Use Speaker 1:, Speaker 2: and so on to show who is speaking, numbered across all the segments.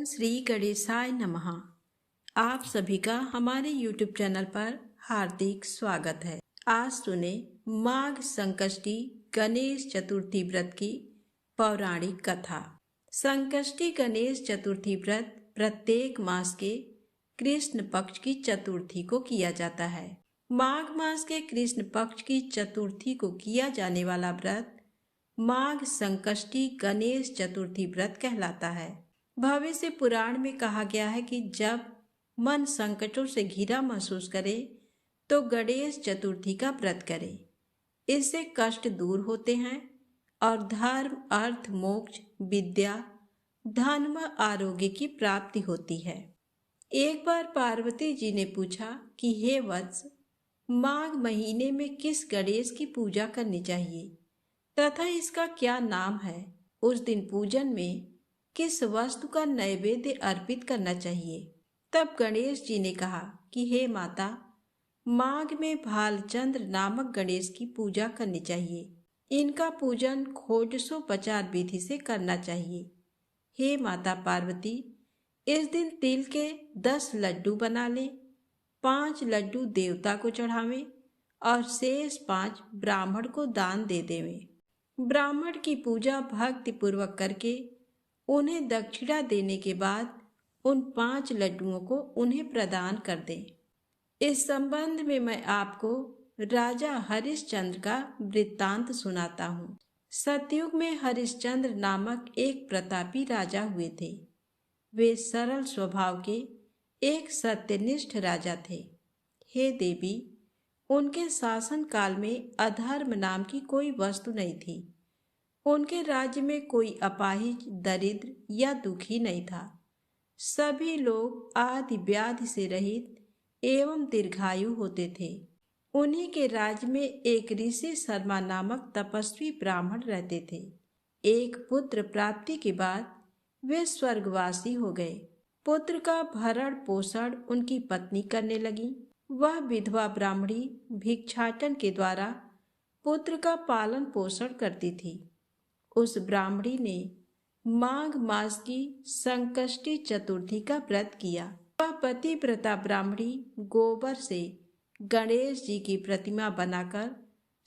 Speaker 1: श्री गणेशाय नमः। आप सभी का हमारे YouTube चैनल पर हार्दिक स्वागत है। आज सुने माघ संकष्टी गणेश चतुर्थी व्रत की पौराणिक कथा। संकष्टी गणेश चतुर्थी व्रत प्रत्येक मास के कृष्ण पक्ष की चतुर्थी को किया जाता है। माघ मास के कृष्ण पक्ष की चतुर्थी को किया जाने वाला व्रत माघ संकष्टी गणेश चतुर्थी व्रत कहलाता है। भविष्य पुराण में कहा गया है कि जब मन संकटों से घिरा महसूस करे तो गणेश चतुर्थी का व्रत करे। इससे कष्ट दूर होते हैं और धर्म, अर्थ, मोक्ष, विद्या, धन व आरोग्य की प्राप्ति होती है। एक बार पार्वती जी ने पूछा कि हे वत्स, माघ महीने में किस गणेश की पूजा करनी चाहिए तथा इसका क्या नाम है? उस दिन पूजन में किस वस्तु का नैवेद्य अर्पित करना चाहिए? तब गणेश जी ने कहा कि हे माता, माघ में भालचंद्र नामक गणेश की पूजा करनी चाहिए। इनका पूजन षोडशोपचार विधि से करना चाहिए। हे माता पार्वती, इस दिन तिल के 10 लड्डू बना ले, 5 लड्डू देवता को चढ़ावें और शेष 5 ब्राह्मण को दान दे देवें। ब्राह्मण की पूजा भक्ति पूर्वक करके उन्हें दक्षिणा देने के बाद उन 5 लड्डुओं को उन्हें प्रदान कर दें। इस संबंध में मैं आपको राजा हरिश्चंद्र का वृत्तांत सुनाता हूँ। सतयुग में हरिश्चंद्र नामक एक प्रतापी राजा हुए थे। वे सरल स्वभाव के एक सत्यनिष्ठ राजा थे। हे देवी, उनके शासन काल में अधर्म नाम की कोई वस्तु नहीं थी। उनके राज्य में कोई अपाहिज, दरिद्र या दुखी नहीं था। सभी लोग आदि व्याधि से रहित एवं दीर्घायु होते थे। उन्हीं के राज्य में एक ऋषि शर्मा नामक तपस्वी ब्राह्मण रहते थे। एक पुत्र प्राप्ति के बाद वे स्वर्गवासी हो गए। पुत्र का भरण पोषण उनकी पत्नी करने लगी। वह विधवा ब्राह्मणी भिक्षाटन के द्वारा पुत्र का पालन पोषण करती थी। उस ब्राह्मणी ने माघ मास की संकष्टी चतुर्थी का व्रत किया। वह पतिव्रता ब्राह्मणी गोबर से गणेश जी की प्रतिमा बनाकर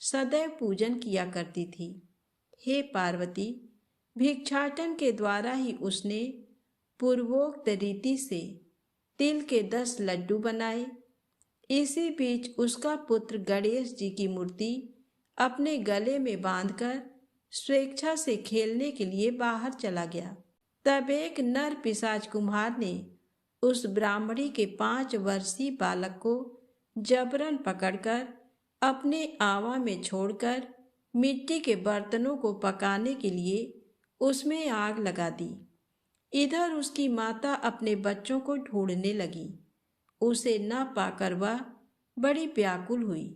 Speaker 1: सदैव पूजन किया करती थी। हे पार्वती, भिक्षाटन के द्वारा ही उसने पूर्वोक्त रीति से तिल के 10 लड्डू बनाए। इसी बीच उसका पुत्र गणेश जी की मूर्ति अपने गले में बांधकर स्वेच्छा से खेलने के लिए बाहर चला गया। तब एक नर पिशाच कुम्हार ने उस ब्राह्मणी के 5 वर्षीय बालक को जबरन पकड़कर अपने आवा में छोड़कर मिट्टी के बर्तनों को पकाने के लिए उसमें आग लगा दी। इधर उसकी माता अपने बच्चों को ढूंढने लगी। उसे न पाकर वह बड़ी व्याकुल हुई।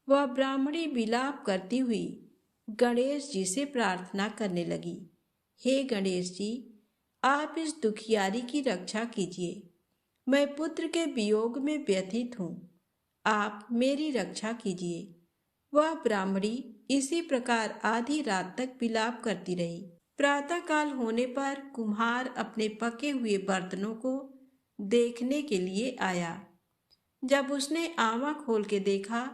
Speaker 1: वह ब्राह्मणी विलाप करती हुई गणेश जी से प्रार्थना करने लगी, हे गणेश जी, आप इस दुखियारी की रक्षा कीजिए। मैं पुत्र के वियोग में व्यथित हूँ, आप मेरी रक्षा कीजिए। वह ब्राह्मणी इसी प्रकार आधी रात तक विलाप करती रही। प्रातःकाल होने पर कुम्हार अपने पके हुए बर्तनों को देखने के लिए आया। जब उसने आवा खोल के देखा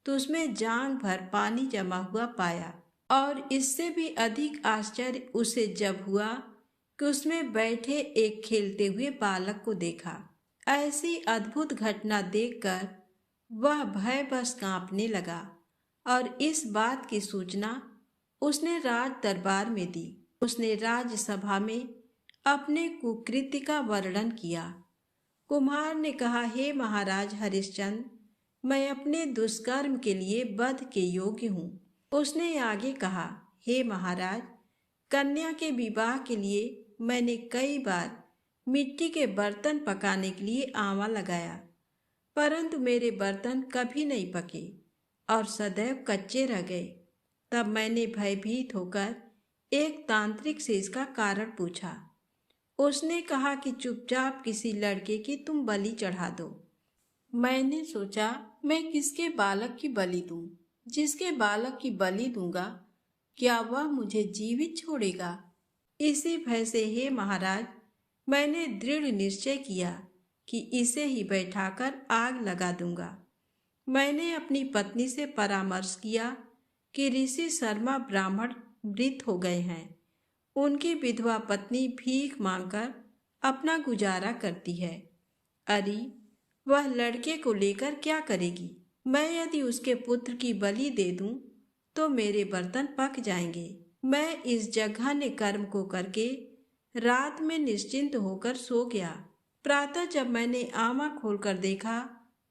Speaker 1: तो उसमें जांग भर पानी जमा हुआ पाया। और इससे भी अधिक आश्चर्य उसे जब हुआ कि उसमें बैठे एक खेलते हुए बालक को देखा। ऐसी अद्भुत घटना देखकर वह भयवश कांपने लगा और इस बात की सूचना उसने राज दरबार में दी। उसने राज्यसभा में अपने कुकृत्य का वर्णन किया। कुम्हार ने कहा, हे महाराज हरिश्चंद्र, मैं अपने दुष्कर्म के लिए वध के योग्य हूँ। उसने आगे कहा, हे महाराज, कन्या के विवाह के लिए मैंने कई बार मिट्टी के बर्तन पकाने के लिए आंवा लगाया, परंतु मेरे बर्तन कभी नहीं पके और सदैव कच्चे रह गए। तब मैंने भयभीत होकर एक तांत्रिक से इसका कारण पूछा। उसने कहा कि चुपचाप किसी लड़के की तुम बलि चढ़ा दो। मैंने सोचा, मैं किसके बालक की बलि दूं? जिसके बालक की बलि दूंगा, क्या वह मुझे जीवित छोड़ेगा? इसी भय से, हे महाराज, मैंने दृढ़ निश्चय किया कि इसे ही बैठाकर आग लगा दूंगा। मैंने अपनी पत्नी से परामर्श किया कि ऋषि शर्मा ब्राह्मण मृत हो गए हैं। उनकी विधवा पत्नी भीख मांगकर अपना गुजारा करती है। अरे, वह लड़के को लेकर क्या करेगी? मैं यदि उसके पुत्र की बलि दे दूं तो मेरे बर्तन पक जाएंगे। मैं इस जघन्य कर्म को करके रात में निश्चिंत होकर सो गया। प्रातः जब मैंने आँख खोलकर देखा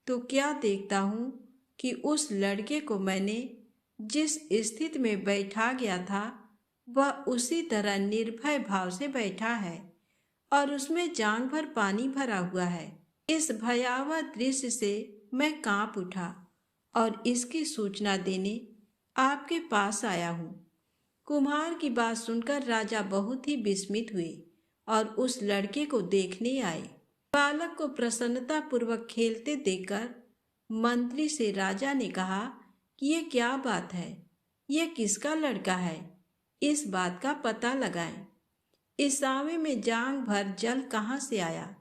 Speaker 1: तो क्या देखता हूँ कि उस लड़के को मैंने जिस स्थिति में बैठा गया था वह उसी तरह निर्भय भाव से बैठा है और उसमें जांघ भर पानी भरा हुआ है। इस भयावह दृश्य से मैं कांप उठा और इसकी सूचना देने आपके पास आया हूँ। कुम्हार की बात सुनकर राजा बहुत ही विस्मित हुए और उस लड़के को देखने आए। बालक को प्रसन्नता पूर्वक खेलते देखकर मंत्री से राजा ने कहा कि ये क्या बात है, ये किसका लड़का है, इस बात का पता लगाएं। इस आवे में जांघ भर जल कहाँ से आया,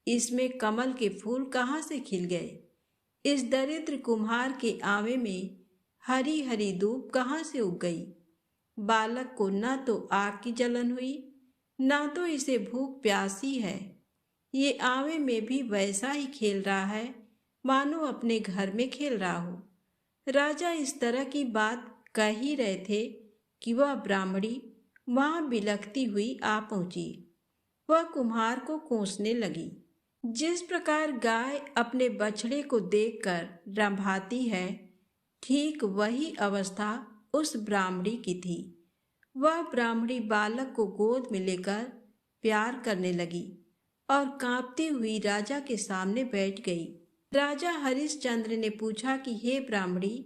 Speaker 1: इसमें कमल के फूल कहाँ से खिल गए, इस दरिद्र कुम्हार के आवे में हरी हरी धूप कहाँ से उग गई। बालक को न तो आग की जलन हुई, न तो इसे भूख प्यासी है। ये आवे में भी वैसा ही खेल रहा है मानो अपने घर में खेल रहा हो। राजा इस तरह की बात कह ही रहे थे कि वह ब्राह्मणी वहां बिलखती हुई आ पहुंची। वह कुम्हार को कोसने लगी। जिस प्रकार गाय अपने बछड़े को देखकर रंभाती है, ठीक वही अवस्था उस ब्राह्मणी की थी। वह ब्राह्मणी बालक को गोद में लेकर प्यार करने लगी और कांपती हुई राजा के सामने बैठ गई। राजा हरिश्चंद्र ने पूछा कि हे ब्राह्मणी,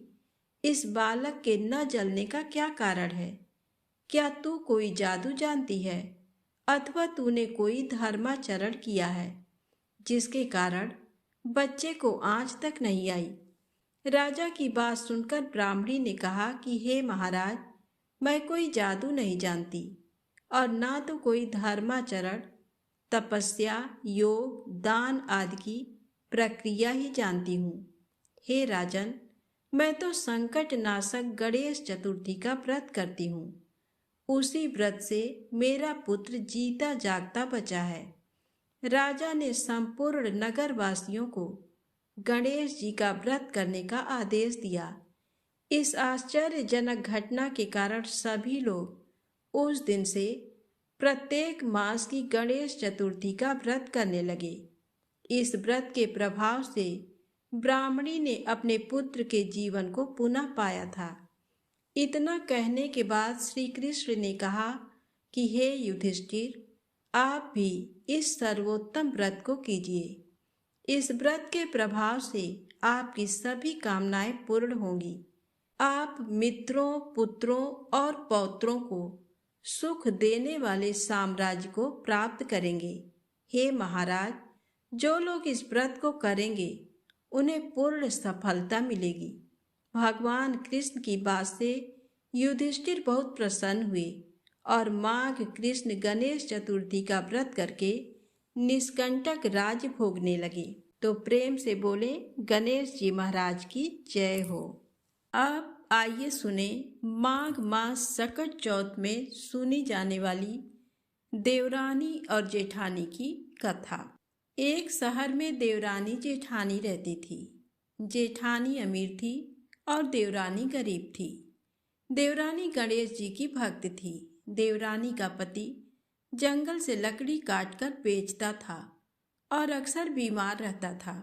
Speaker 1: इस बालक के न जलने का क्या कारण है? क्या तू कोई जादू जानती है अथवा तूने कोई धर्माचरण किया है जिसके कारण बच्चे को आंच तक नहीं आई? राजा की बात सुनकर ब्राह्मणी ने कहा कि हे महाराज, मैं कोई जादू नहीं जानती और ना तो कोई धर्माचरण, तपस्या, योग, दान आदि की प्रक्रिया ही जानती हूँ। हे राजन, मैं तो संकट नाशक गणेश चतुर्थी का व्रत करती हूँ। उसी व्रत से मेरा पुत्र जीता जागता बचा है। राजा ने संपूर्ण नगरवासियों को गणेश जी का व्रत करने का आदेश दिया। इस आश्चर्यजनक घटना के कारण सभी लोग उस दिन से प्रत्येक मास की गणेश चतुर्थी का व्रत करने लगे। इस व्रत के प्रभाव से ब्राह्मणी ने अपने पुत्र के जीवन को पुनः पाया था। इतना कहने के बाद श्री कृष्ण ने कहा कि हे युधिष्ठिर, आप भी इस सर्वोत्तम व्रत को कीजिए। इस व्रत के प्रभाव से आपकी सभी कामनाएं पूर्ण होंगी। आप मित्रों, पुत्रों और पौत्रों को सुख देने वाले साम्राज्य को प्राप्त करेंगे। हे महाराज, जो लोग इस व्रत को करेंगे उन्हें पूर्ण सफलता मिलेगी। भगवान कृष्ण की बात से युधिष्ठिर बहुत प्रसन्न हुए और माघ कृष्ण गणेश चतुर्थी का व्रत करके निष्कंटक राज्य भोगने लगे। तो प्रेम से बोले गणेश जी महाराज की जय हो। अब आइए सुने माघ मास सकट चौथ में सुनी जाने वाली देवरानी और जेठानी की कथा। एक शहर में देवरानी जेठानी रहती थी। जेठानी अमीर थी और देवरानी गरीब थी। देवरानी गणेश जी की भक्त थी। देवरानी का पति जंगल से लकड़ी काटकर बेचता था और अक्सर बीमार रहता था।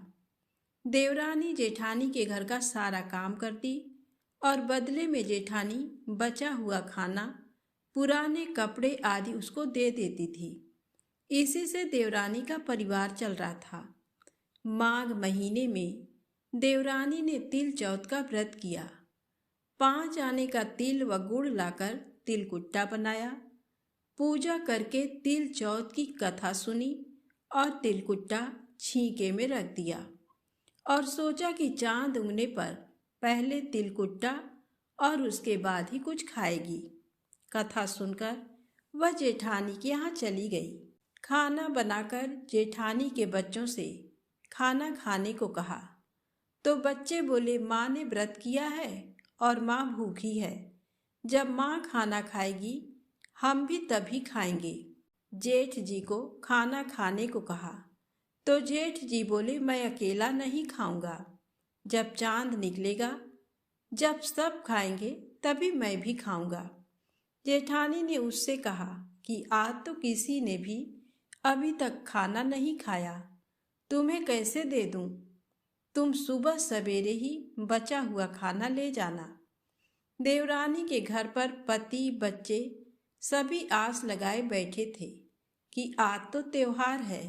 Speaker 1: देवरानी जेठानी के घर का सारा काम करती और बदले में जेठानी बचा हुआ खाना, पुराने कपड़े आदि उसको दे देती थी। इसी से देवरानी का परिवार चल रहा था। माघ महीने में देवरानी ने तिल चौथ का व्रत किया। 5 आने का तिल व गुड़ लाकर तिलकुट्टा बनाया। पूजा करके तिल चौथ की कथा सुनी और तिलकुट्टा छींके में रख दिया और सोचा कि चांद उगने पर पहले तिलकुट्टा और उसके बाद ही कुछ खाएगी। कथा सुनकर वह जेठानी के यहाँ चली गई। खाना बनाकर जेठानी के बच्चों से खाना खाने को कहा तो बच्चे बोले माँ ने व्रत किया है और माँ भूखी है। जब माँ खाना खाएगी हम भी तभी खाएंगे। जेठ जी को खाना खाने को कहा तो जेठ जी बोले मैं अकेला नहीं खाऊंगा। जब चांद निकलेगा, जब सब खाएंगे तभी मैं भी खाऊंगा। जेठानी ने उससे कहा कि आज तो किसी ने भी अभी तक खाना नहीं खाया, तुम्हें कैसे दे दूं? तुम सुबह सवेरे ही बचा हुआ खाना ले जाना। देवरानी के घर पर पति बच्चे सभी आस लगाए बैठे थे कि आज तो त्योहार है,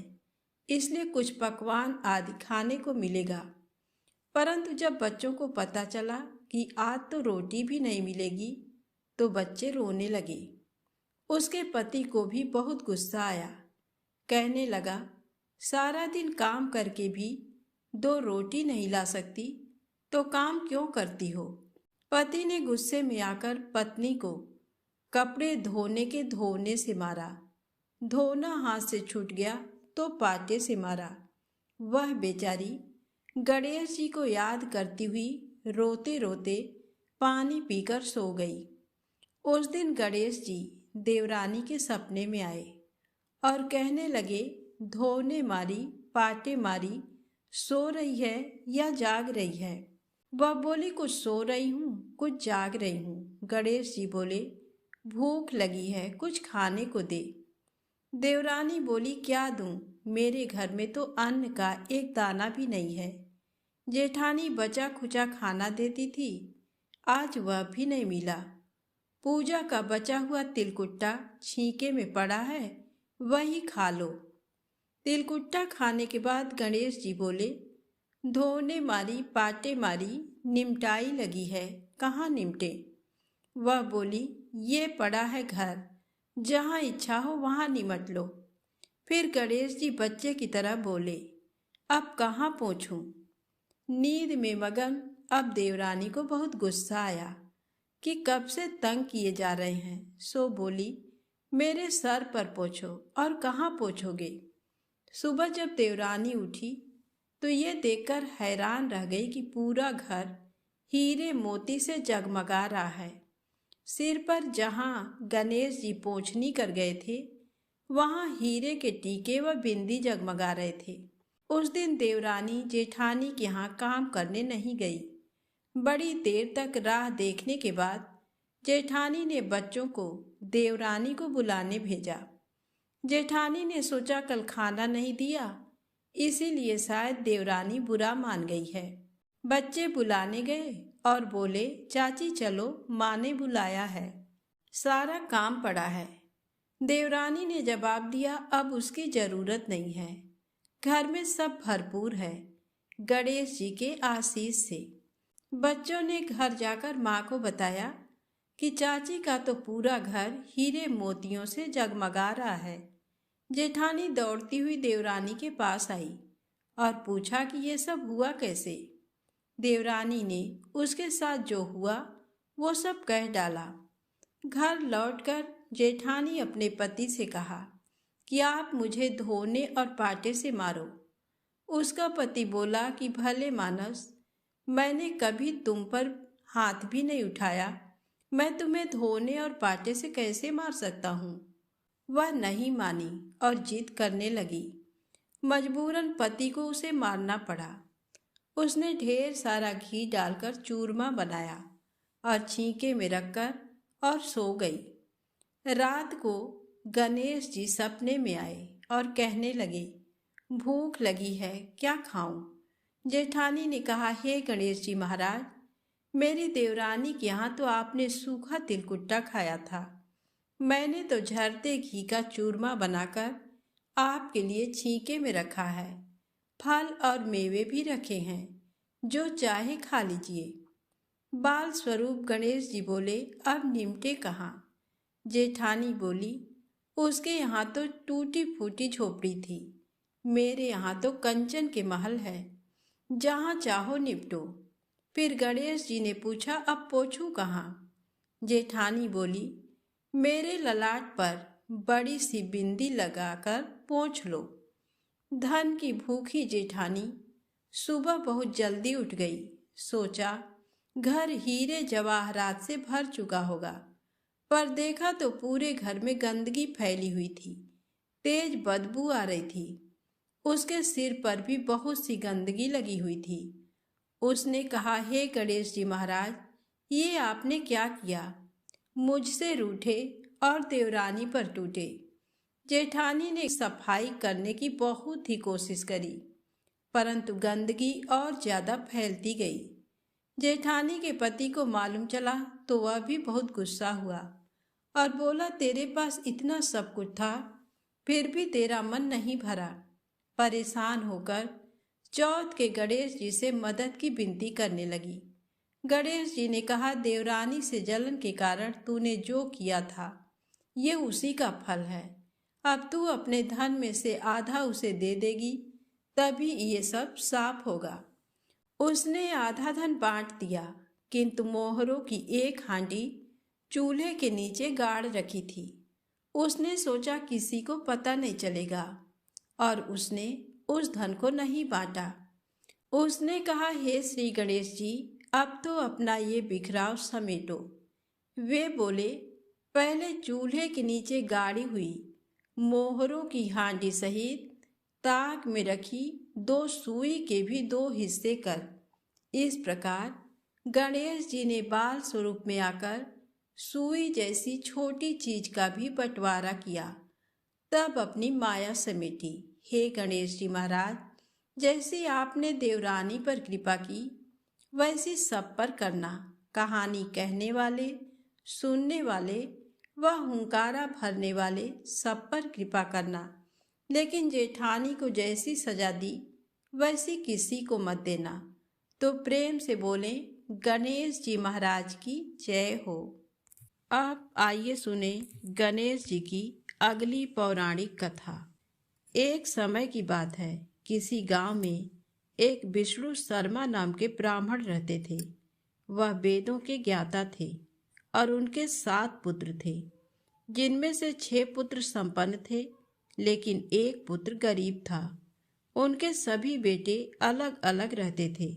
Speaker 1: इसलिए कुछ पकवान आदि खाने को मिलेगा। परंतु जब बच्चों को पता चला कि आज तो रोटी भी नहीं मिलेगी तो बच्चे रोने लगे। उसके पति को भी बहुत गुस्सा आया। कहने लगा, सारा दिन काम करके भी 2 रोटी नहीं ला सकती तो काम क्यों करती हो? पति ने गुस्से में आकर पत्नी को कपड़े धोने से मारा। धोना हाथ से छूट गया तो पाटे से मारा। वह बेचारी गणेश जी को याद करती हुई रोते रोते पानी पीकर सो गई। उस दिन गणेश जी देवरानी के सपने में आए और कहने लगे, धोने मारी, पाटे मारी, सो रही है या जाग रही है? वह बोली, कुछ सो रही हूँ, कुछ जाग रही हूँ। गणेश जी बोले, भूख लगी है, कुछ खाने को दे। देवरानी बोली, क्या दूँ? मेरे घर में तो अन्न का एक दाना भी नहीं है। जेठानी बचा खुचा खाना देती थी, आज वह भी नहीं मिला। पूजा का बचा हुआ तिलकुट्टा छींके में पड़ा है, वही खा लो। तिलकुट्टा खाने के बाद गणेश जी बोले, धोने मारी, पाटे मारी, निमटाई लगी है, कहाँ निमटे? वह बोली, ये पड़ा है घर, जहाँ इच्छा हो वहाँ निमट लो। फिर गणेश जी बच्चे की तरह बोले, अब कहाँ पहुँचूं? नींद में मगन अब देवरानी को बहुत गुस्सा आया कि कब से तंग किए जा रहे हैं। सो बोली, मेरे सर पर पोंछो। और कहाँ पोंछोगे? सुबह जब देवरानी उठी तो ये देखकर हैरान रह गई कि पूरा घर हीरे मोती से जगमगा रहा है। सिर पर जहाँ गणेश जी पोंछनी कर गए थे वहाँ हीरे के टीके व बिंदी जगमगा रहे थे। उस दिन देवरानी जेठानी के यहाँ काम करने नहीं गई। बड़ी देर तक राह देखने के बाद जेठानी ने बच्चों को देवरानी को बुलाने भेजा। जेठानी ने सोचा कल खाना नहीं दिया, इसीलिए शायद देवरानी बुरा मान गई है। बच्चे बुलाने गए और बोले, चाची चलो, माँ ने बुलाया है, सारा काम पड़ा है। देवरानी ने जवाब दिया, अब उसकी जरूरत नहीं है, घर में सब भरपूर है, गणेश जी के आशीष से। बच्चों ने घर जाकर माँ को बताया कि चाची का तो पूरा घर हीरे मोतियों से जगमगा रहा है। जेठानी दौड़ती हुई देवरानी के पास आई और पूछा कि ये सब हुआ कैसे। देवरानी ने उसके साथ जो हुआ वो सब कह डाला। घर लौटकर जेठानी अपने पति से कहा कि आप मुझे धोने और पाटे से मारो। उसका पति बोला कि भले मानस, मैंने कभी तुम पर हाथ भी नहीं उठाया, मैं तुम्हें धोने और पाटे से कैसे मार सकता हूँ? वह नहीं मानी और जिद करने लगी। मजबूरन पति को उसे मारना पड़ा। उसने ढेर सारा घी डालकर चूरमा बनाया और छींके में रखकर और सो गई। रात को गणेश जी सपने में आए और कहने लगे, भूख लगी है, क्या खाऊं? जेठानी ने कहा, हे गणेश जी महाराज, मेरी देवरानी के यहाँ तो आपने सूखा तिलकुट्टा खाया था, मैंने तो झरते घी का चूरमा बनाकर आपके लिए छींके में रखा है, फल और मेवे भी रखे हैं, जो चाहे खा लीजिए। बाल स्वरूप गणेश जी बोले, अब निमटे कहाँ? जेठानी बोली, उसके यहाँ तो टूटी फूटी झोपड़ी थी, मेरे यहाँ तो कंचन के महल है, जहाँ चाहो निपटो। फिर गणेश जी ने पूछा, अब पोंछूं कहाँ? जेठानी बोली, मेरे ललाट पर बड़ी सी बिंदी लगाकर पोंछ लो। धन की भूखी जेठानी सुबह बहुत जल्दी उठ गई। सोचा घर हीरे जवाहरात से भर चुका होगा, पर देखा तो पूरे घर में गंदगी फैली हुई थी। तेज बदबू आ रही थी। उसके सिर पर भी बहुत सी गंदगी लगी हुई थी। उसने कहा, हे गणेश जी महाराज, ये आपने क्या किया? मुझसे रूठे और देवरानी पर टूटे। जेठानी ने सफाई करने की बहुत ही कोशिश करी, परंतु गंदगी और ज्यादा फैलती गई। जेठानी के पति को मालूम चला तो वह भी बहुत गुस्सा हुआ और बोला, तेरे पास इतना सब कुछ था, फिर भी तेरा मन नहीं भरा। परेशान होकर चौथ के गणेश जी से मदद की विनती करने लगी। गणेश जी ने कहा, देवरानी से जलन के कारण तूने जो किया था, ये उसी का फल है। अब तू अपने धन में से आधा उसे दे देगी, तभी ये सब साफ होगा। उसने आधा धन बांट दिया, किंतु मोहरों की एक हांडी चूल्हे के नीचे गाड़ रखी थी। उसने सोचा किसी को पता नहीं चलेगा, और उसने उस धन को नहीं बांटा। उसने कहा, हे श्री गणेश जी, अब तो अपना ये बिखराव समेटो। वे बोले, पहले चूल्हे के नीचे गाड़ी हुई मोहरों की हांडी सहित ताक में रखी 2 सुई के भी 2 हिस्से कर। इस प्रकार गणेश जी ने बाल स्वरूप में आकर सुई जैसी छोटी चीज का भी बंटवारा किया, तब अपनी माया समेटी। हे गणेश जी महाराज, जैसी आपने देवरानी पर कृपा की, वैसी सब पर करना। कहानी कहने वाले, सुनने वाले व हुंकारा भरने वाले सब पर कृपा करना, लेकिन जेठानी को जैसी सजा दी वैसी किसी को मत देना। तो प्रेम से बोले, गणेश जी महाराज की जय हो। अब आइए सुने गणेश जी की अगली पौराणिक कथा। एक समय की बात है, किसी गांव में एक विष्णु शर्मा नाम के ब्राह्मण रहते थे। वह वेदों के ज्ञाता थे और उनके 7 पुत्र थे, जिनमें से 6 पुत्र संपन्न थे, लेकिन एक पुत्र गरीब था। उनके सभी बेटे अलग अलग रहते थे।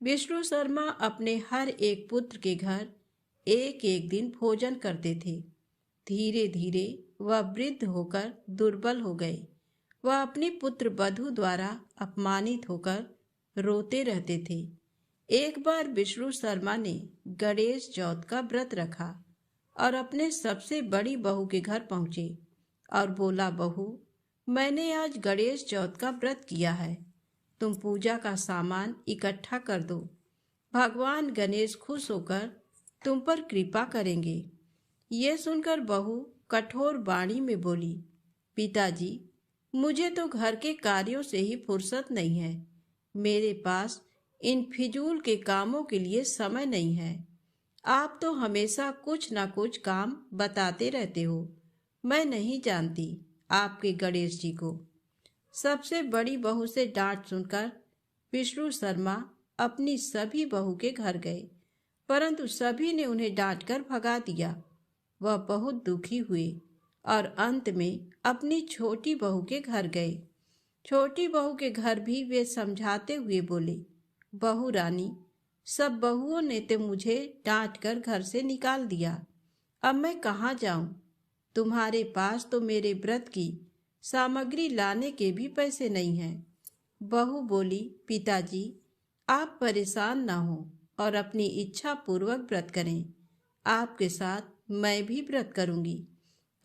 Speaker 1: विष्णु शर्मा अपने हर एक पुत्र के घर एक एक दिन भोजन करते थे। धीरे धीरे वह वृद्ध होकर दुर्बल हो गए। वह अपनी पुत्र वधू द्वारा अपमानित होकर रोते रहते थे। एक बार विष्णु शर्मा ने गणेश चौथ का व्रत रखा और अपने सबसे बड़ी बहू के घर पहुंचे और बोला, बहू, मैंने आज गणेश चौथ का व्रत किया है, तुम पूजा का सामान इकट्ठा कर दो। भगवान गणेश खुश होकर तुम पर कृपा करेंगे। ये सुनकर बहू कठोर वाणी में बोली, पिताजी, मुझे तो घर के कार्यों से ही फुर्सत नहीं है। मेरे पास इन फिजूल के कामों के लिए समय नहीं है। आप तो हमेशा कुछ ना कुछ काम बताते रहते हो। मैं नहीं जानती आपके गणेश जी को। सबसे बड़ी बहू से डांट सुनकर विष्णु शर्मा अपनी सभी बहू के घर गए, परंतु सभी ने उन्हें डांटकर भगा दिया। वह बहुत दुखी हुए और अंत में अपनी छोटी बहू के घर गए। छोटी बहू के घर भी वे समझाते हुए बोले, बहू रानी, सब बहुओं ने तो मुझे डांट कर घर से निकाल दिया। अब मैं कहाँ जाऊं? तुम्हारे पास तो मेरे व्रत की सामग्री लाने के भी पैसे नहीं हैं। बहू बोली, पिताजी, आप परेशान ना हो और अपनी इच्छा पूर्वक व्रत करें। आपके साथ मैं भी व्रत करूंगी।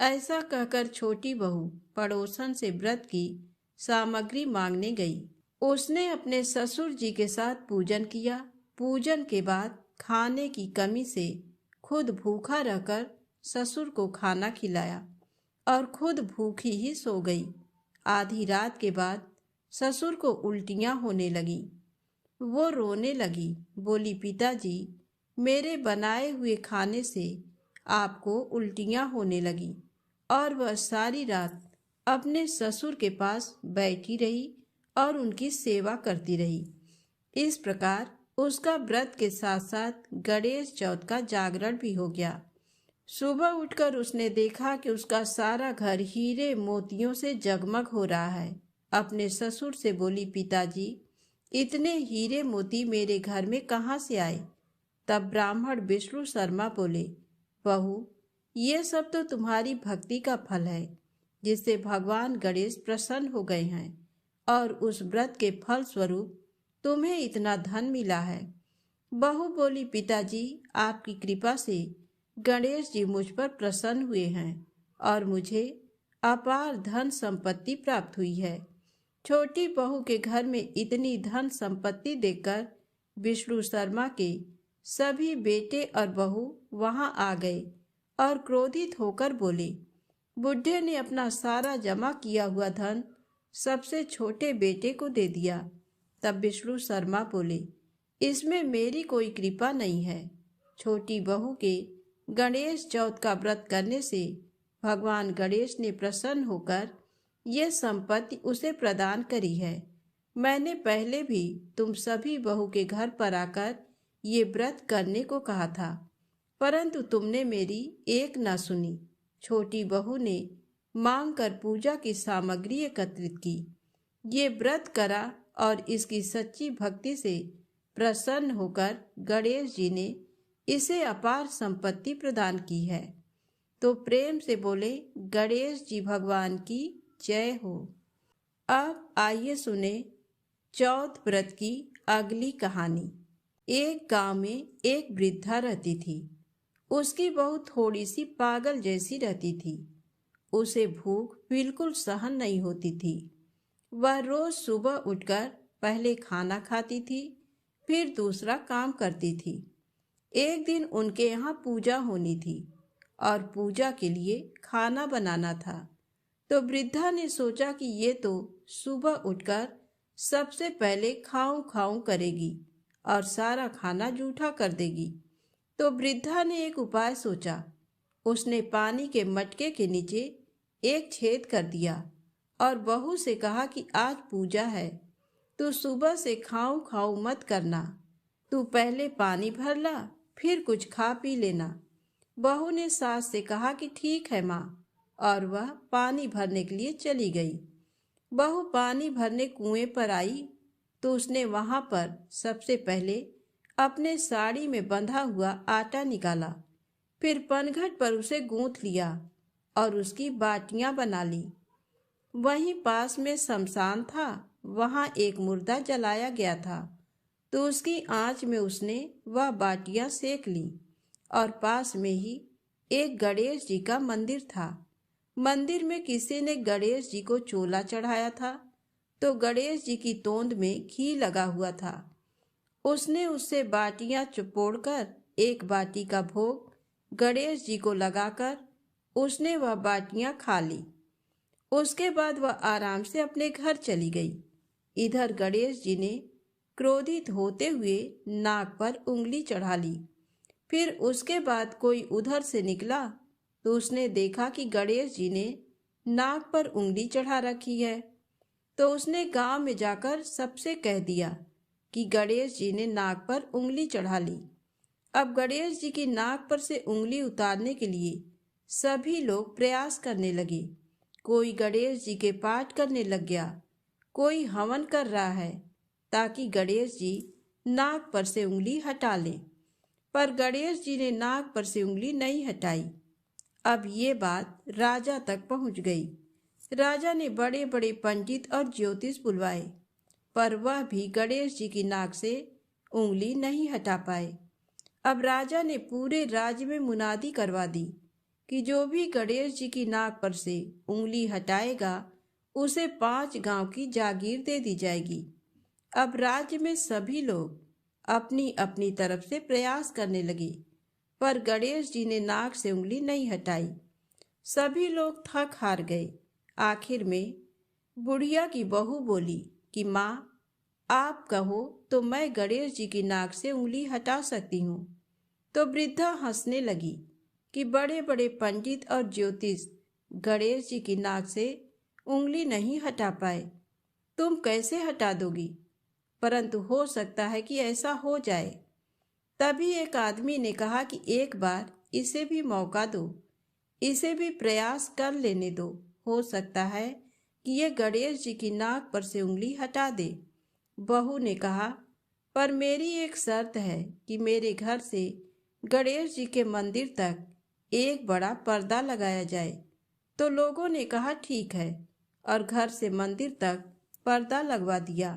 Speaker 1: ऐसा कहकर छोटी बहू पड़ोसन से व्रत की सामग्री मांगने गई। उसने अपने ससुर जी के साथ पूजन किया। पूजन के बाद खाने की कमी से खुद भूखा रहकर ससुर को खाना खिलाया और खुद भूखी ही सो गई। आधी रात के बाद ससुर को उल्टियां होने लगी। वो रोने लगी, बोली, पिताजी, मेरे बनाए हुए खाने से आपको उल्टियां होने लगी। और वह सारी रात अपने ससुर के पास बैठी रही और उनकी सेवा करती रही। इस प्रकार उसका व्रत के साथ साथ गणेश चौथ का जागरण भी हो गया। सुबह उठकर उसने देखा कि उसका सारा घर हीरे मोतियों से जगमग हो रहा है। अपने ससुर से बोली, पिताजी, इतने हीरे मोती मेरे घर में कहाँ से आए? तब ब्राह्मण विष्णु शर्मा बोले, बहू, ये सब तो तुम्हारी भक्ति का फल है, जिससे भगवान गणेश प्रसन्न हो गए हैं और उस व्रत के फल स्वरूप तुम्हें इतना धन मिला है। बहू बोली, पिताजी, आपकी कृपा से गणेश जी मुझ पर प्रसन्न हुए हैं और मुझे अपार धन संपत्ति प्राप्त हुई है। छोटी बहू के घर में इतनी धन संपत्ति देखकर विष्णु शर्मा के सभी बेटे और बहू वहां आ गए और क्रोधित होकर बोले, बुढ़े ने अपना सारा जमा किया हुआ धन सबसे छोटे बेटे को दे दिया। तब विष्णु शर्मा बोले, इसमें मेरी कोई कृपा नहीं है। छोटी बहू के गणेश चौथ का व्रत करने से भगवान गणेश ने प्रसन्न होकर ये संपत्ति उसे प्रदान करी है। मैंने पहले भी तुम सभी बहू के घर पर आकर ये व्रत करने को कहा था, परंतु तुमने मेरी एक न सुनी। छोटी बहू ने मांग कर पूजा की सामग्री एकत्रित की, ये व्रत करा और इसकी सच्ची भक्ति से प्रसन्न होकर गणेश जी ने इसे अपार संपत्ति प्रदान की है। तो प्रेम से बोले, गणेश जी भगवान की जय हो। अब आइए सुने चौथ व्रत की अगली कहानी। एक गांव में एक वृद्धा रहती थी। उसकी बहू थोड़ी सी पागल जैसी रहती थी। उसे भूख बिल्कुल सहन नहीं होती थी। वह रोज सुबह उठकर पहले खाना खाती थी, फिर दूसरा काम करती थी। एक दिन उनके यहाँ पूजा होनी थी और पूजा के लिए खाना बनाना था। तो वृद्धा ने सोचा कि ये तो सुबह उठकर सबसे पहले खाऊं खाऊं करेगी और सारा खाना जूठा कर देगी। तो वृद्धा ने एक उपाय सोचा। उसने पानी के मटके के नीचे एक छेद कर दिया और बहू से कहा कि आज पूजा है, तू सुबह से खाऊं खाऊं मत करना, तू पहले पानी भर ला, फिर कुछ खा पी लेना। बहू ने सास से कहा कि ठीक है माँ, और वह पानी भरने के लिए चली गई। बहू पानी भरने कुएं पर आई तो उसने वहां पर सबसे पहले अपने साड़ी में बंधा हुआ आटा निकाला, फिर पनघट पर उसे गूंथ लिया और उसकी बाटियां बना ली। वहीं पास में शमशान था, वहां एक मुर्दा जलाया गया था, तो उसकी आंच में उसने वह बाटियां सेक ली। और पास में ही एक गणेश जी का मंदिर था। मंदिर में किसी ने गणेश जी को चोला चढ़ाया था, तो गणेश जी की तोंद में घी लगा हुआ था। उसने उससे बाटियां चुपोड़कर एक बाटी का भोग गणेश जी को लगाकर उसने वह बाटियां खा ली। उसके बाद वह आराम से अपने घर चली गई। इधर गणेश जी ने क्रोधित होते हुए नाक पर उंगली चढ़ा ली। फिर उसके बाद कोई उधर से निकला तो उसने देखा कि गणेश जी ने नाक पर उंगली चढ़ा रखी है। तो उसने गांव में जाकर सबसे कह दिया कि गणेश जी ने नाक पर उंगली चढ़ा ली। अब गणेश जी की नाक पर से उंगली उतारने के लिए सभी लोग प्रयास करने लगे। कोई गणेश जी के पाठ करने लग गया, कोई हवन कर रहा है ताकि गणेश जी नाक पर से उंगली हटा लें, पर गणेश जी ने नाक पर से उंगली नहीं हटाई। अब ये बात राजा तक पहुंच गई। राजा ने बड़े बड़े पंडित और ज्योतिष बुलवाए, पर वह भी गणेश जी की नाक से उंगली नहीं हटा पाए। अब राजा ने पूरे राज्य में मुनादी करवा दी कि जो भी गणेश जी की नाक पर से उंगली हटाएगा उसे 5 गांव की जागीर दे दी जाएगी। अब राज्य में सभी लोग अपनी अपनी तरफ से प्रयास करने लगे, पर गणेश जी ने नाक से उंगली नहीं हटाई। सभी लोग थक हार गए। आखिर में बुढ़िया की बहू बोली कि माँ, आप कहो तो मैं गणेश जी की नाक से उंगली हटा सकती हूँ। तो वृद्धा हंसने लगी कि बड़े बड़े पंडित और ज्योतिष गणेश जी की नाक से उंगली नहीं हटा पाए, तुम कैसे हटा दोगी? परंतु हो सकता है कि ऐसा हो जाए। तभी एक आदमी ने कहा कि एक बार इसे भी मौका दो, इसे भी प्रयास कर लेने दो। हो सकता है कि ये गणेश जी की नाक पर से उंगली हटा दे। बहू ने कहा, पर मेरी एक शर्त है कि मेरे घर से गणेश जी के मंदिर तक एक बड़ा पर्दा लगाया जाए। तो लोगों ने कहा ठीक है, और घर से मंदिर तक पर्दा लगवा दिया।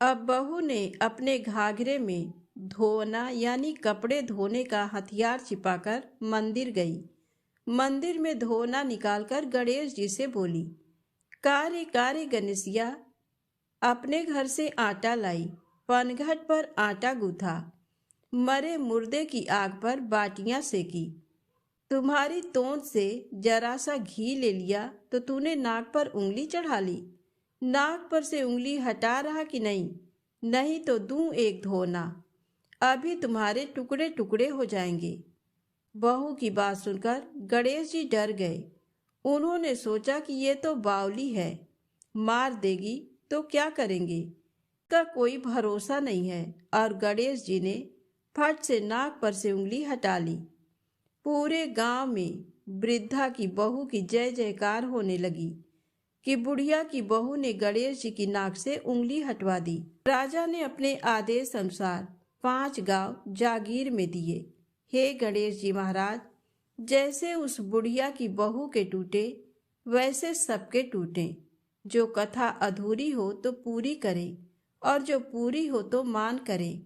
Speaker 1: अब बहू ने अपने घाघरे में धोना यानी कपड़े धोने का हथियार छिपाकर मंदिर गई। मंदिर में धोना निकालकर गणेश जी से बोली, कारे कारे गणेशिया, अपने घर से आटा लाई, पनघट पर आटा गूथा, मरे मुर्दे की आग पर बाटियां सेकी, तुम्हारी तोंद से जरा सा घी ले लिया तो तूने नाक पर उंगली चढ़ा ली। नाक पर से उंगली हटा रहा कि नहीं? नहीं तो दूं एक धोना, अभी तुम्हारे टुकड़े टुकड़े हो जाएंगे। बहू की बात सुनकर गणेश जी डर गए। उन्होंने सोचा कि ये तो बावली है, मार देगी तो क्या करेंगे, का कोई भरोसा नहीं है। और गणेश जी ने फट से नाक पर से उंगली हटा ली। पूरे गांव में वृद्धा की बहू की जय जयकार होने लगी कि बुढ़िया की बहू ने गणेश जी की नाक से उंगली हटवा दी। राजा ने अपने आदेश अनुसार 5 गांव जागीर में दिए। हे गणेश जी महाराज, जैसे उस बुढ़िया की बहू के टूटे वैसे सबके टूटे। जो कथा अधूरी हो तो पूरी करें, और जो पूरी हो तो मान करें।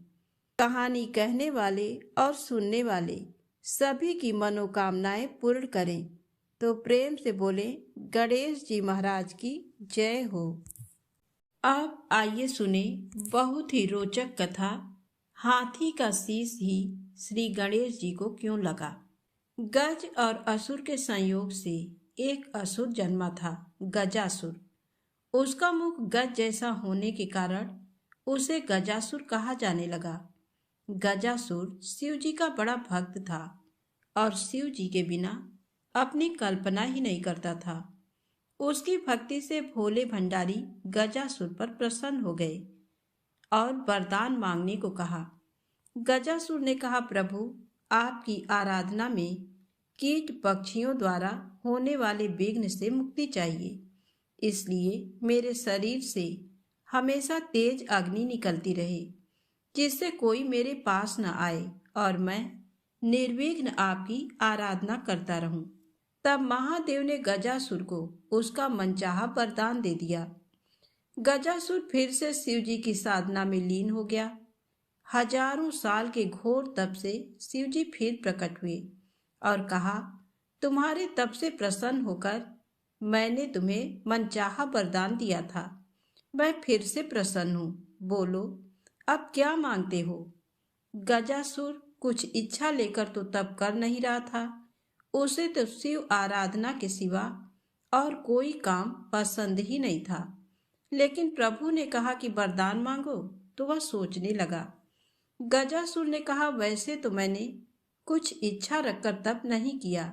Speaker 1: कहानी कहने वाले और सुनने वाले सभी की मनोकामनाएं पूर्ण करें। तो प्रेम से बोले, गणेश जी महाराज की जय हो। अब आइए सुने बहुत ही रोचक कथा, हाथी का शीश ही श्री गणेश जी को क्यों लगा। गज और असुर के संयोग से एक असुर जन्मा था, गजासुर। उसका मुख गज जैसा होने के कारण उसे गजासुर कहा जाने लगा। गजासुर शिव जी का बड़ा भक्त था और शिव जी के बिना अपनी कल्पना ही नहीं करता था। उसकी भक्ति से भोले भंडारी गजासुर पर प्रसन्न हो गए और वरदान मांगने को कहा। गजासुर ने कहा, प्रभु, आपकी आराधना में कीट पक्षियों द्वारा होने वाले विघ्न से मुक्ति चाहिए, इसलिए मेरे शरीर से हमेशा तेज अग्नि निकलती रहे, जिससे कोई मेरे पास न आए और मैं निर्विघ्न आपकी आराधना करता रहूं। तब महादेव ने गजासुर को उसका मनचाहा वरदान दे दिया। गजासुर फिर से शिव जी की साधना में लीन हो गया। हजारों साल के घोर तप से शिव जी फिर प्रकट हुए और कहा, तुम्हारे तप से प्रसन्न होकर मैंने तुम्हें मनचाहा वरदान दिया था। मैं फिर से प्रसन्न हूँ, बोलो अब क्या मांगते हो। गजासुर कुछ इच्छा लेकर तो तप कर नहीं रहा था। उसे तो शिव आराधना के सिवा और कोई काम पसंद ही नहीं था। लेकिन प्रभु ने कहा कि वरदान मांगो, तो वह सोचने लगा। गजासुर ने कहा, वैसे तो मैंने कुछ इच्छा रखकर तप नहीं किया,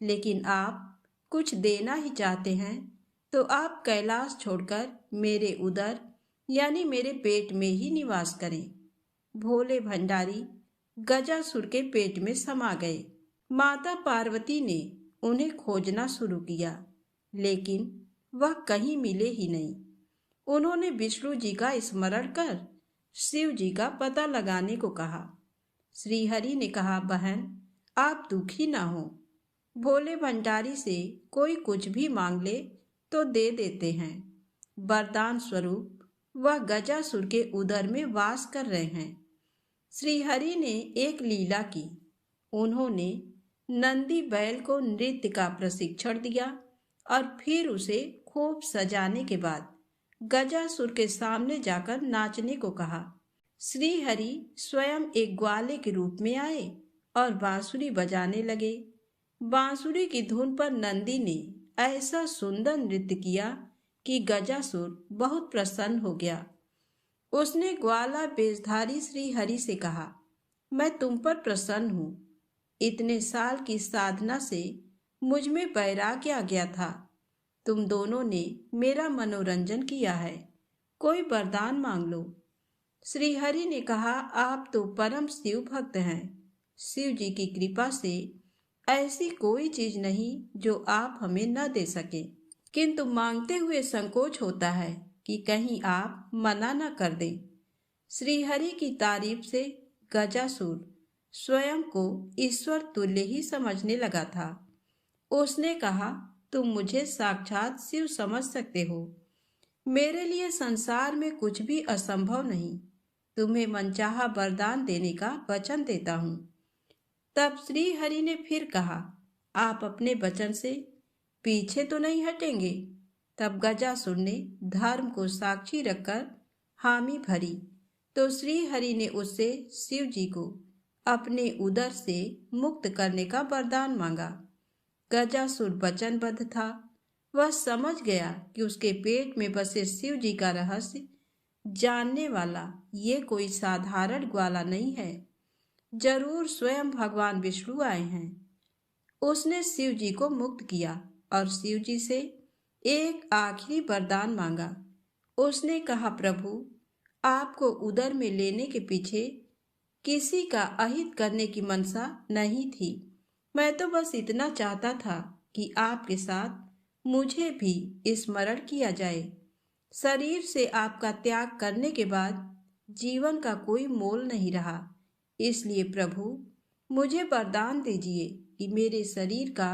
Speaker 1: लेकिन आप कुछ देना ही चाहते हैं तो आप कैलाश छोड़कर मेरे उदर यानी मेरे पेट में ही निवास करें। भोले भंडारी गजासुर के पेट में समा गए। माता पार्वती ने उन्हें खोजना शुरू किया, लेकिन वह कहीं मिले ही नहीं। उन्होंने विष्णु जी का स्मरण कर शिव जी का पता लगाने को कहा। श्री हरि ने कहा, बहन, आप दुखी ना हो। भोले भंडारी से कोई कुछ भी मांग ले तो दे देते हैं। वरदान स्वरूप वह गजासुर के उदर में वास कर रहे हैं। श्री हरि ने एक लीला की। उन्होंने नंदी बैल को नृत्य का प्रशिक्षण दिया और फिर उसे खूब सजाने के बाद गजासुर के सामने जाकर नाचने को कहा। श्री हरि स्वयं एक ग्वाले के रूप में आए और बांसुरी बजाने लगे। बांसुरी की धुन पर नंदी ने ऐसा सुंदर नृत्य किया कि गजासुर बहुत प्रसन्न हो गया। उसने ग्वाला वेशधारी श्री हरि से कहा, मैं तुम पर प्रसन्न हूँ। इतने साल की साधना से मुझ में वैराग्य आ गया था। तुम दोनों ने मेरा मनोरंजन किया है, कोई वरदान मांग लो। श्री हरि ने कहा, आप तो परम शिव भक्त हैं, शिव जी की कृपा से ऐसी कोई चीज नहीं जो आप हमें न दे सके, किंतु मांगते हुए संकोच होता है कि कहीं आप मना न कर दें। श्रीहरि की तारीफ से गजासुर स्वयं को ईश्वर तुल्य ही समझने लगा था। उसने कहा, तुम मुझे साक्षात शिव समझ सकते हो। मेरे लिए संसार में कुछ भी असंभव नहीं। तुम्हें मनचाहा वरदान देने का वचन देता हूँ। तब श्री हरि ने फिर कहा, आप अपने वचन से पीछे तो नहीं हटेंगे? तब गजासुर ने धर्म को साक्षी रखकर हामी भरी तो श्री हरि ने उससे शिव जी को अपने उदर से मुक्त करने का वरदान मांगा। गजासुर वचनबद्ध था। वह समझ गया कि उसके पेट में बसे शिव जी का रहस्य जानने वाला ये कोई साधारण ग्वाला नहीं है, जरूर स्वयं भगवान विष्णु आए हैं। उसने शिव जी को मुक्त किया और शिव जी से एक आखिरी वरदान मांगा। उसने कहा, प्रभु, आपको उदर में लेने के पीछे किसी का अहित करने की मनसा नहीं थी। मैं तो बस इतना चाहता था कि आपके साथ मुझे भी स्मरण किया जाए। शरीर से आपका त्याग करने के बाद जीवन का कोई मोल नहीं रहा। इसलिए प्रभु, मुझे वरदान दीजिए कि मेरे शरीर का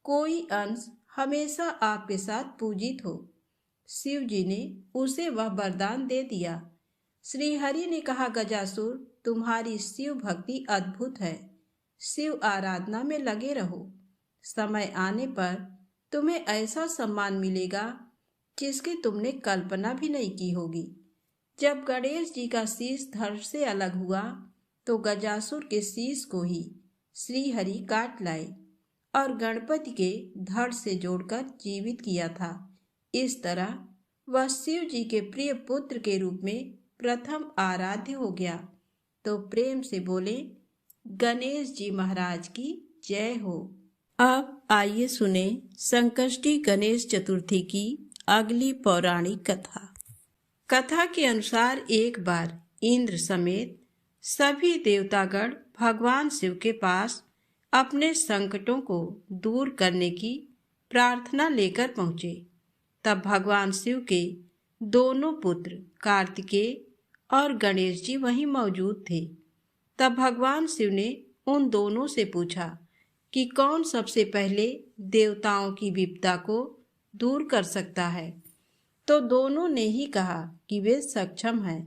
Speaker 1: कोई अंश हमेशा आपके साथ पूजित हो। शिव जी ने उसे वह वरदान दे दिया। श्री हरि ने कहा, गजासुर, तुम्हारी शिव भक्ति अद्भुत है। शिव आराधना में लगे रहो। समय आने पर तुम्हें ऐसा सम्मान मिलेगा जिसकी तुमने कल्पना भी नहीं की होगी। जब गणेश जी का शीश धड़ से अलग हुआ तो गजासुर के शीश को ही श्री हरि काट लाए और गणपति के धड़ से जोड़कर जीवित किया था। इस तरह वह शिव जी के प्रिय पुत्र के रूप में प्रथम आराध्य हो गया। तो प्रेम से बोले, गणेश जी महाराज की जय हो। अब आइए सुने संकष्टी गणेश चतुर्थी की अगली पौराणिक कथा। कथा के अनुसार एक बार इंद्र समेत सभी देवतागण भगवान शिव के पास अपने संकटों को दूर करने की प्रार्थना लेकर पहुँचे। तब भगवान शिव के दोनों पुत्र कार्तिकेय और गणेश जी वहीं मौजूद थे। तब भगवान शिव ने उन दोनों से पूछा कि कौन सबसे पहले देवताओं की विपदा को दूर कर सकता है। तो दोनों ने ही कहा कि वे सक्षम हैं।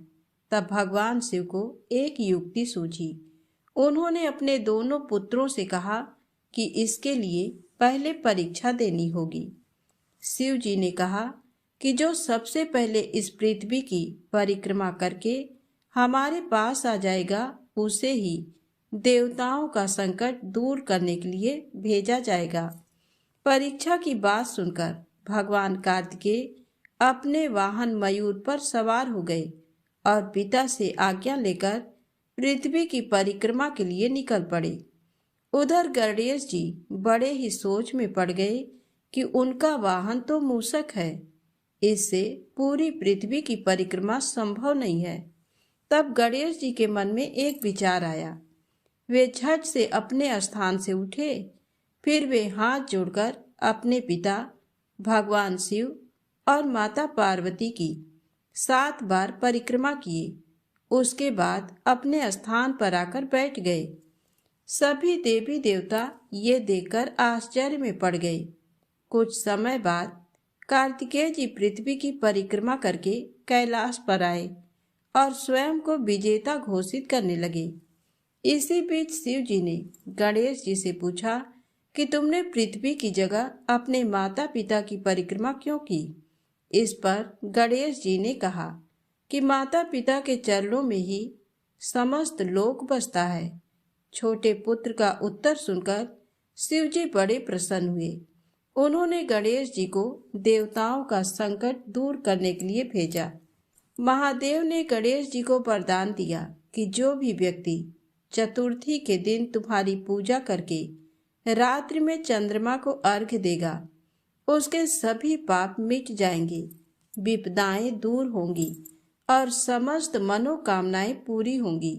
Speaker 1: तब भगवान शिव को एक युक्ति सूझी। उन्होंने अपने दोनों पुत्रों से कहा कि इसके लिए पहले परीक्षा देनी होगी। शिव जी ने कहा कि जो सबसे पहले इस पृथ्वी की परिक्रमा करके हमारे पास आ जाएगा, उसे ही देवताओं का संकट दूर करने के लिए भेजा जाएगा। परीक्षा की बात सुनकर भगवान कार्तिकेय अपने वाहन मयूर पर सवार हो गए और पिता से आज्ञा लेकर पृथ्वी की परिक्रमा के लिए निकल पड़े। उधर गणेश जी बड़े ही सोच में पड़ गए कि उनका वाहन तो मूषक है, इससे पूरी पृथ्वी की परिक्रमा संभव नहीं है। तब गणेश जी के मन में एक विचार आया। वे झट से अपने स्थान से उठे। फिर वे हाथ जोड़कर अपने पिता भगवान शिव और माता पार्वती की 7 बार परिक्रमा किए। उसके बाद अपने स्थान पर आकर बैठ गए। सभी देवी देवता ये देखकर आश्चर्य में पड़ गए। कुछ समय बाद कार्तिकेय जी पृथ्वी की परिक्रमा करके कैलाश पर आए और स्वयं को विजेता घोषित करने लगे। इसी बीच शिव जी ने गणेश जी से पूछा कि तुमने पृथ्वी की जगह अपने माता पिता की परिक्रमा क्यों की? इस पर गणेश जी ने कहा कि माता पिता के चरणों में ही समस्त लोक बसता है। छोटे पुत्र का उत्तर सुनकर शिव जी बड़े प्रसन्न हुए। उन्होंने गणेश जी को देवताओं का संकट दूर करने के लिए भेजा। महादेव ने गणेश जी को वरदान दिया कि जो भी व्यक्ति चतुर्थी के दिन तुम्हारी पूजा करके रात्रि में चंद्रमा को अर्घ्य देगा, उसके सभी पाप मिट जाएंगे, विपदाएं दूर होंगी और समस्त मनोकामनाएं पूरी होंगी।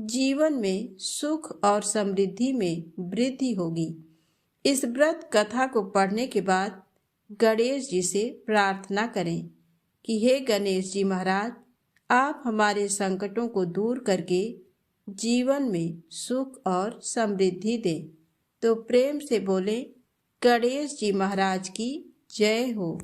Speaker 1: जीवन में सुख और समृद्धि में वृद्धि होगी। इस व्रत कथा को पढ़ने के बाद गणेश जी से प्रार्थना करें कि हे गणेश जी महाराज, आप हमारे संकटों को दूर करके जीवन में सुख और समृद्धि दें। तो प्रेम से बोलें, गणेश जी महाराज की जय हो।